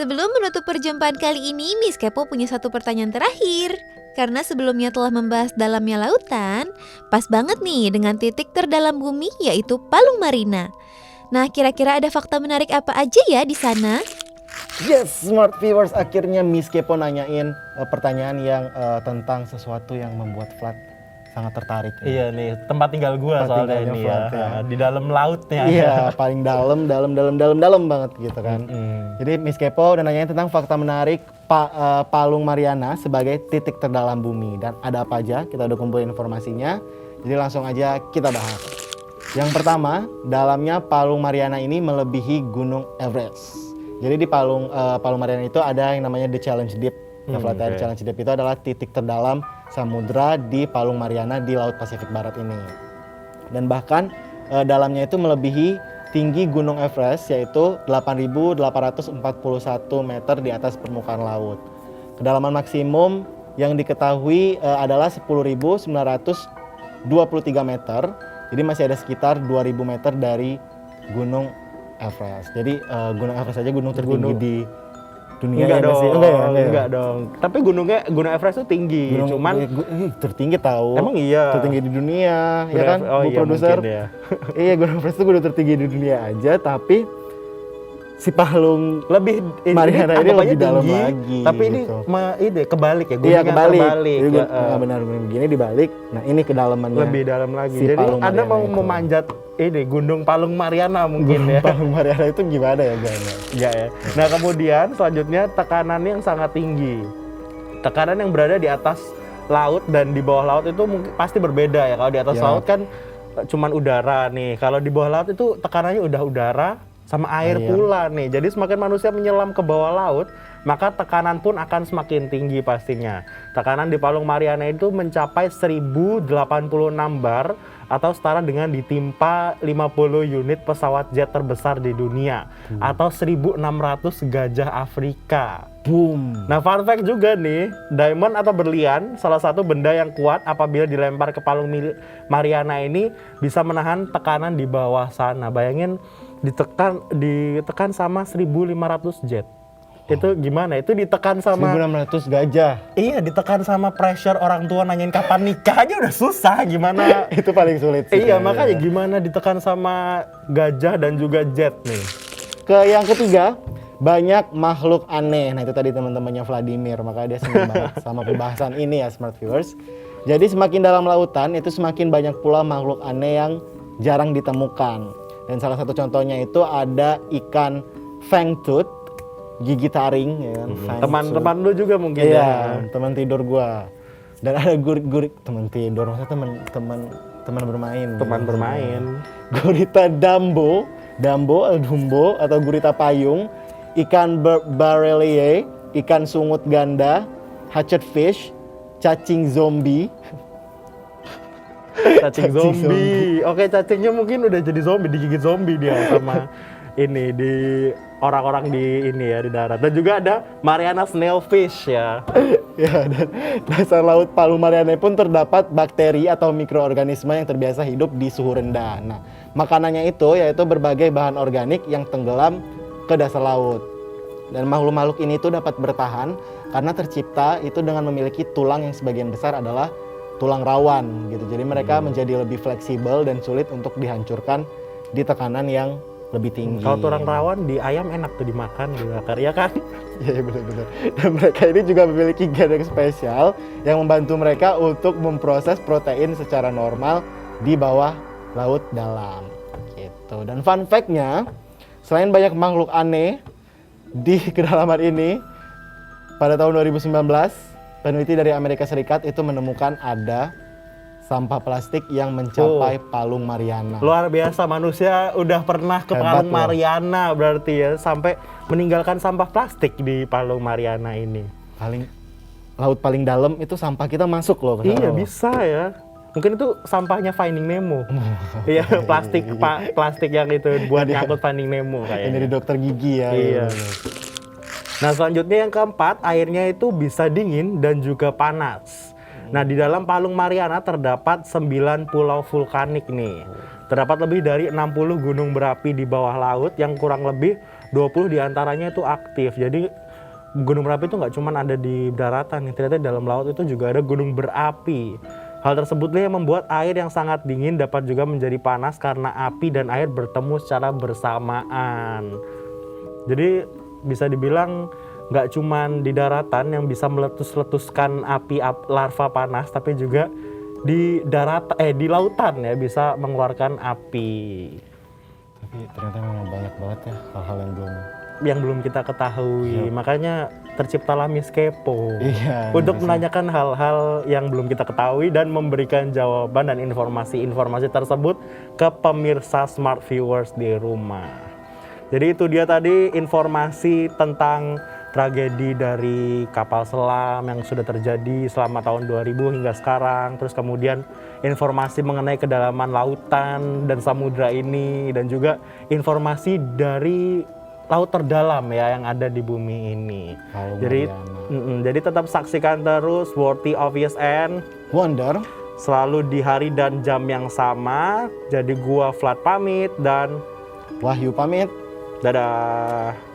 Sebelum menutup perjumpaan kali ini, Miss Kepo punya satu pertanyaan terakhir. Karena sebelumnya telah membahas dalamnya lautan, pas banget nih dengan titik terdalam bumi yaitu Palung Marina. Nah, kira-kira ada fakta menarik apa aja ya di sana? Yes, smart viewers, akhirnya Miss Kepo nanyain pertanyaan yang tentang sesuatu yang membuat Vlad sangat tertarik. Iya nih, tempat tinggal gua Tempat soalnya tinggalnya ini Vlad, ya. ya. Di dalam lautnya. Iya, paling dalam banget gitu kan. Jadi Miss Kepo udah nanyain tentang fakta menarik Palung Mariana sebagai titik terdalam bumi. Dan ada apa aja, kita udah kumpulin informasinya. Jadi langsung aja kita bahas. Yang pertama, dalamnya Palung Mariana ini melebihi Gunung Everest. Jadi di Palung Mariana itu ada yang namanya The Challenge Deep. The Challenge Deep itu adalah titik terdalam samudra di Palung Mariana di Laut Pasifik Barat ini. Dan bahkan dalamnya itu melebihi tinggi Gunung Everest, yaitu 8.841 meter di atas permukaan laut. Kedalaman maksimum yang diketahui adalah 10.923 meter. Jadi masih ada sekitar 2.000 meter dari Gunung Everest. Jadi Gunung Everest saja gunung tertinggi di dunia. Enggak ya dong, sih? enggak dong. Tapi Gunung Everest itu tinggi, cuman tertinggi tahu. emang iya. Tertinggi di dunia, ya kan? Oh Bu iya, produser. mungkin ya. Iya, Gunung Everest itu gunung tertinggi di dunia aja, tapi si Palung Lebih Mariana ini anggapannya lebih dalam tinggi, lagi. tapi ini gitu. ini kebalik ya, Iya, gunungnya kebalik. terbalik. Jadi Ya, nggak benar begini dibalik. Nah, ini kedalamannya. lebih dalam lagi. si Jadi Palung Anda Mariana mau itu. memanjat ini Gunung Palung Mariana mungkin ya. Palung Mariana itu gimana ya, guys? Ya, ya. Nah, kemudian selanjutnya tekanan yang sangat tinggi. Tekanan yang berada di atas laut dan di bawah laut itu mungkin pasti berbeda ya. Kalau di atas Ya. laut kan cuman udara nih. Kalau di bawah laut itu tekanannya udah udara sama air pula nih. Jadi semakin manusia menyelam ke bawah laut, maka tekanan pun akan semakin tinggi pastinya. Tekanan di Palung Mariana itu mencapai 1086 bar atau setara dengan ditimpa 50 unit pesawat jet terbesar di dunia atau 1.600 gajah Afrika. Boom. Nah, fun fact juga nih, diamond atau berlian salah satu benda yang kuat apabila dilempar ke Palung Mariana ini bisa menahan tekanan di bawah sana. Bayangin ditekan sama 1.500 jet. Itu gimana? Itu ditekan sama 1.600 gajah. iya, ditekan sama pressure orang tua nanyain kapan nikah aja udah susah, gimana? Itu paling sulit sih. Iya, makanya gimana ditekan sama gajah dan juga jet nih. Ke yang ketiga, banyak makhluk aneh. Nah, itu tadi teman-temannya Vladimir, makanya dia senang banget sama pembahasan ini ya, smart viewers. Jadi semakin dalam lautan itu semakin banyak pula makhluk aneh yang jarang ditemukan. Dan salah satu contohnya itu ada ikan fangtooth, gigi taring ya kan. Teman-teman lu juga mungkin Iya, ya. teman tidur gua. Dan ada gurik teman tidur, maksudnya teman bermain. Teman bermain. Gurita dumbo atau gurita payung, ikan barrelia, ikan sungut ganda, hatchetfish, cacing zombie. Cacing zombie. Oke, cacingnya mungkin udah jadi zombie, digigit zombie dia sama ini di orang-orang di ini ya di darat. Dan juga ada Mariana snailfish ya. Ya, dan dasar laut Palung Mariana pun terdapat bakteri atau mikroorganisme yang terbiasa hidup di suhu rendah. Nah, makanannya itu yaitu berbagai bahan organik yang tenggelam ke dasar laut. Dan makhluk-makhluk ini itu dapat bertahan karena tercipta itu dengan memiliki tulang yang sebagian besar adalah tulang rawan gitu. Jadi mereka menjadi lebih fleksibel dan sulit untuk dihancurkan di tekanan yang lebih tinggi. Kalau tulang rawan di ayam enak tuh dimakan dibakar ya kan? Iya, benar-benar. Dan mereka ini juga memiliki gen yang spesial yang membantu mereka untuk memproses protein secara normal di bawah laut dalam. Gitu. Dan fun fact-nya, selain banyak makhluk aneh di kedalaman ini, pada tahun 2019 peneliti dari Amerika Serikat itu menemukan ada sampah plastik yang mencapai Palung Mariana. Luar biasa, manusia udah pernah ke Hebat Palung loh. Mariana berarti ya, sampai meninggalkan sampah plastik di Palung Mariana ini. Laut paling dalam itu sampah kita masuk loh. ke sana Iya, loh. bisa ya. Mungkin itu sampahnya Finding Nemo. Iya, plastik yang itu buat ngangkut Finding Nemo Ini kayaknya. dari dokter gigi ya. Iya. Nah, selanjutnya yang keempat, airnya itu bisa dingin dan juga panas. Nah, di dalam Palung Mariana terdapat 9 pulau vulkanik nih. Terdapat lebih dari 60 gunung berapi di bawah laut yang kurang lebih 20 diantaranya itu aktif. Jadi gunung berapi itu nggak cuma ada di daratan, ternyata di dalam laut itu juga ada gunung berapi. Hal tersebutlah yang membuat air yang sangat dingin dapat juga menjadi panas karena api dan air bertemu secara bersamaan. Jadi bisa dibilang nggak cuma di daratan yang bisa meletus-letuskan api larva panas, tapi juga di lautan ya bisa mengeluarkan api. Tapi ternyata memang banyak banget ya hal-hal yang belum kita ketahui. Yep. Makanya terciptalah Miss Kepo untuk bisa. menanyakan hal-hal yang belum kita ketahui dan memberikan jawaban dan informasi-informasi tersebut ke pemirsa smart viewers di rumah. Jadi itu dia tadi informasi tentang tragedi dari kapal selam yang sudah terjadi selama tahun 2000 hingga sekarang. Terus kemudian informasi mengenai kedalaman lautan dan samudra ini, dan juga informasi dari laut terdalam ya yang ada di bumi ini. Jadi tetap saksikan terus Worthy Obvious and Wonder selalu di hari dan jam yang sama. Jadi gua Vlad pamit dan Wahyu pamit. dadah.